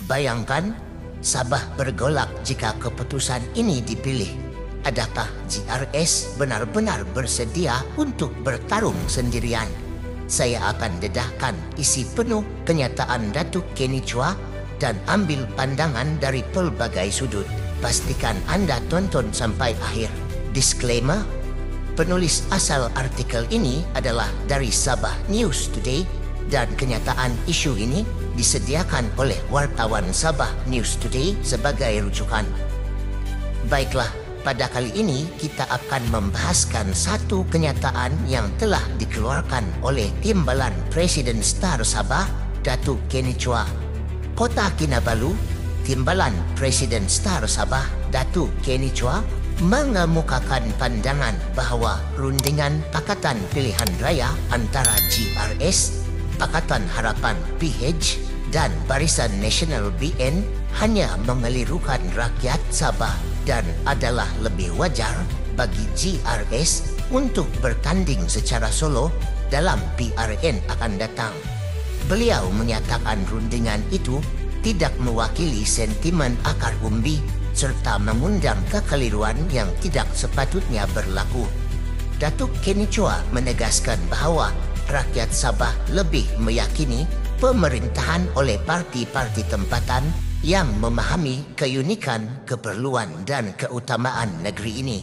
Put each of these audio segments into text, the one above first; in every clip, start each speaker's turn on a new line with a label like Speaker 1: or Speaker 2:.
Speaker 1: Bayangkan, Sabah bergolak jika keputusan ini dipilih. Adakah GRS benar-benar bersedia untuk bertarung sendirian? Saya akan dedahkan isi penuh kenyataan Datuk Kenny Chua dan ambil pandangan dari pelbagai sudut. Pastikan anda tonton sampai akhir. Disclaimer, penulis asal artikel ini adalah dari Sabah News Today dan kenyataan isu ini disediakan oleh wartawan Sabah News Today sebagai rujukan. Baiklah, pada kali ini kita akan membahaskan satu kenyataan yang telah dikeluarkan oleh Timbalan Presiden Star Sabah, Datuk Kenny Chua. Kota Kinabalu, Timbalan Presiden Star Sabah, Datuk Kenny Chua mengemukakan pandangan bahawa rundingan Pakatan Pilihan Raya antara GRS, Pakatan Harapan PH dan Barisan Nasional BN hanya mengelirukan rakyat Sabah dan adalah lebih wajar bagi GRS untuk bertanding secara solo dalam PRN akan datang. Beliau menyatakan rundingan itu tidak mewakili sentimen akar umbi serta mengundang kekeliruan yang tidak sepatutnya berlaku. Datuk Kenny Chua menegaskan bahawa rakyat Sabah lebih meyakini pemerintahan oleh parti-parti tempatan yang memahami keunikan, keperluan dan keutamaan negeri ini.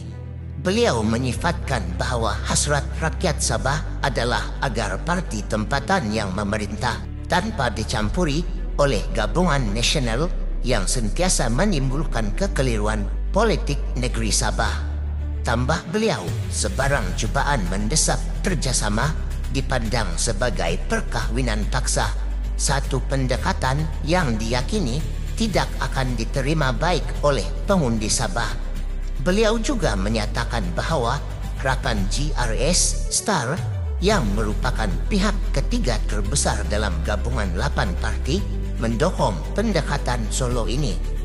Speaker 1: Beliau menyifatkan bahawa hasrat rakyat Sabah adalah agar parti tempatan yang memerintah tanpa dicampuri oleh gabungan nasional yang sentiasa menimbulkan kekeliruan politik negeri Sabah. Tambah beliau, sebarang cubaan mendesak kerjasama dipandang sebagai perkahwinan paksa, satu pendekatan yang diyakini tidak akan diterima baik oleh pengundi Sabah. Beliau juga menyatakan bahawa rakan GRS Star yang merupakan pihak ketiga terbesar dalam gabungan 8 parti mendukung pendekatan solo ini.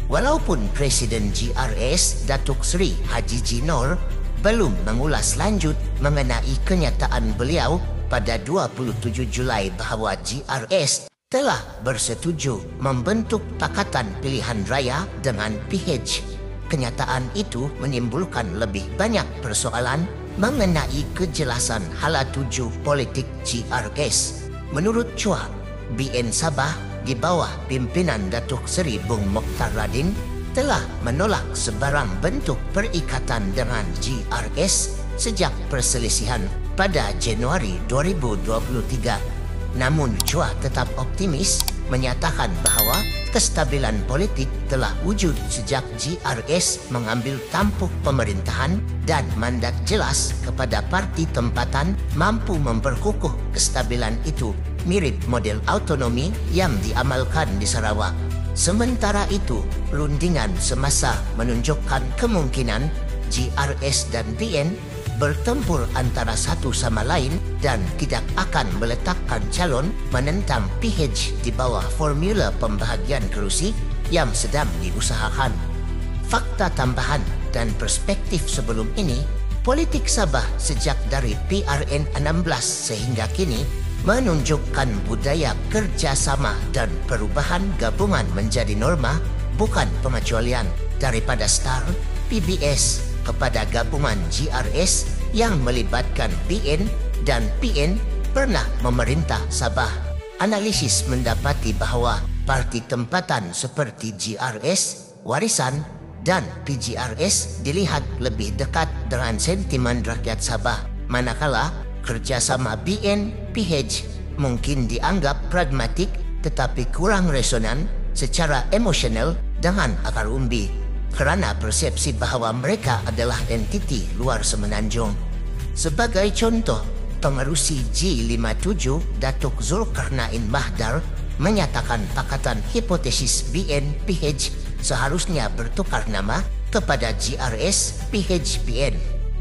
Speaker 1: Walaupun Presiden GRS Datuk Seri Haji Jinor belum mengulas lanjut mengenai kenyataan beliau pada 27 Julai bahawa GRS telah bersetuju membentuk Pakatan Pilihan Raya dengan PH. Kenyataan itu menimbulkan lebih banyak persoalan mengenai kejelasan hala tuju politik GRS. Menurut Chua, BN Sabah di bawah pimpinan Datuk Seri Bung Mokhtar Radin telah menolak sebarang bentuk perikatan dengan GRS sejak perselisihan pada Januari 2023. Namun Chua tetap optimis menyatakan bahawa kestabilan politik telah wujud sejak GRS mengambil tampuk pemerintahan dan mandat jelas kepada parti tempatan mampu memperkukuh kestabilan itu mirip model autonomi yang diamalkan di Sarawak. Sementara itu, rundingan semasa menunjukkan kemungkinan GRS dan BN bertempur antara satu sama lain dan tidak akan meletakkan calon menentang PH di bawah formula pembahagian kerusi yang sedang diusahakan. Fakta tambahan dan perspektif sebelum ini, politik Sabah sejak dari PRN 16 sehingga kini menunjukkan budaya kerjasama dan perubahan gabungan menjadi norma, bukan pengecualian. Daripada Star, PBS kepada gabungan GRS yang melibatkan BN dan PN pernah memerintah Sabah. Analisis mendapati bahawa parti tempatan seperti GRS, Warisan dan PGRS dilihat lebih dekat dengan sentimen rakyat Sabah, manakala kerjasama BN, PH mungkin dianggap pragmatik tetapi kurang resonan secara emosional dengan akar umbi kerana persepsi bahawa mereka adalah entiti luar semenanjung. Sebagai contoh, pengerusi G57 Datuk Zulkarnain Mahdar menyatakan pakatan hipotesis BN-PH seharusnya bertukar nama kepada GRS-PH-PN,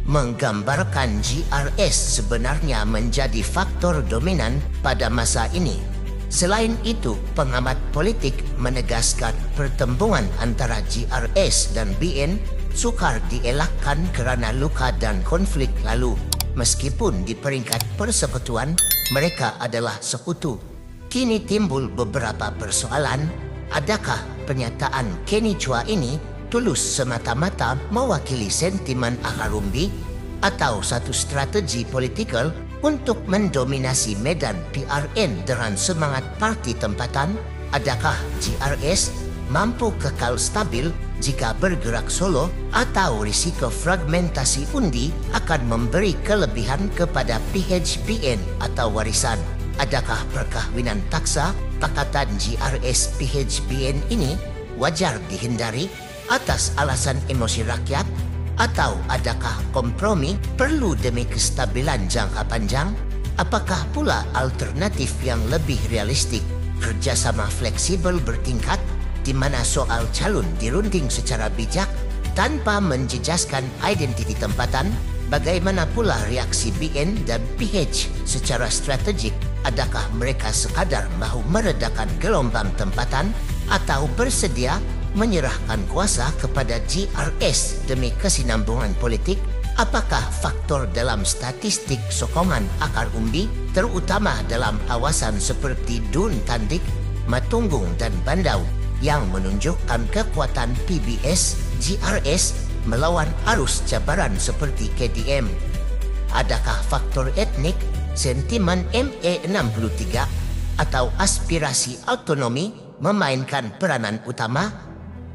Speaker 1: menggambarkan GRS sebenarnya menjadi faktor dominan pada masa ini. Selain itu, pengamat politik menegaskan pertembungan antara GRS dan BN sukar dielakkan kerana luka dan konflik lalu. Meskipun di peringkat persekutuan, mereka adalah sekutu. Kini timbul beberapa persoalan adakah pernyataan Kenny Chua ini tulus semata-mata mewakili sentimen akar umbi atau satu strategi politikal untuk mendominasi medan PRN dengan semangat parti tempatan? Adakah GRS mampu kekal stabil jika bergerak solo atau risiko fragmentasi undi akan memberi kelebihan kepada PHBN atau warisan? Adakah perkahwinan paksa pakatan GRS PHBN ini wajar dihindari atas alasan emosi rakyat? Atau adakah kompromi perlu demi kestabilan jangka panjang? Apakah pula alternatif yang lebih realistik, kerjasama fleksibel bertingkat di mana soal calon dirunding secara bijak tanpa menjejaskan identiti tempatan? Bagaimana pula reaksi BN dan PH secara strategik? Adakah mereka sekadar mahu meredakan gelombang tempatan atau bersedia menyerahkan kuasa kepada GRS demi kesinambungan politik? Apakah faktor dalam statistik sokongan akar umbi, terutama dalam kawasan seperti Dun Tandik, Matunggung dan Bandau, yang menunjukkan kekuatan PBS GRS melawan arus cabaran seperti KDM? Adakah faktor etnik, sentimen ME63 atau aspirasi autonomi memainkan peranan utama?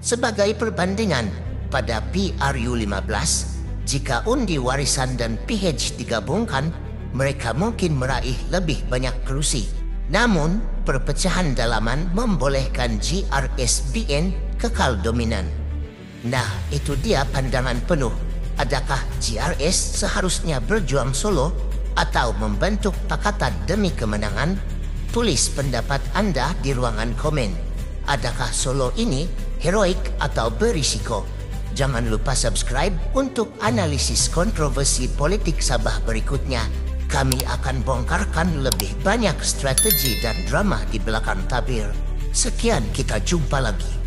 Speaker 1: Sebagai perbandingan, pada PRU 15, jika undi warisan dan PH digabungkan, mereka mungkin meraih lebih banyak kerusi. Namun, perpecahan dalaman membolehkan GRSBN kekal dominan. Nah, itu dia pandangan penuh. Adakah GRS seharusnya berjuang solo atau membentuk pakatan demi kemenangan? Tulis pendapat Anda di ruangan komen. Adakah solo ini heroik atau berisiko? Jangan lupa subscribe untuk analisis kontroversi politik Sabah berikutnya. Kami akan bongkarkan lebih banyak strategi dan drama di belakang tabir. Sekian, kita jumpa lagi.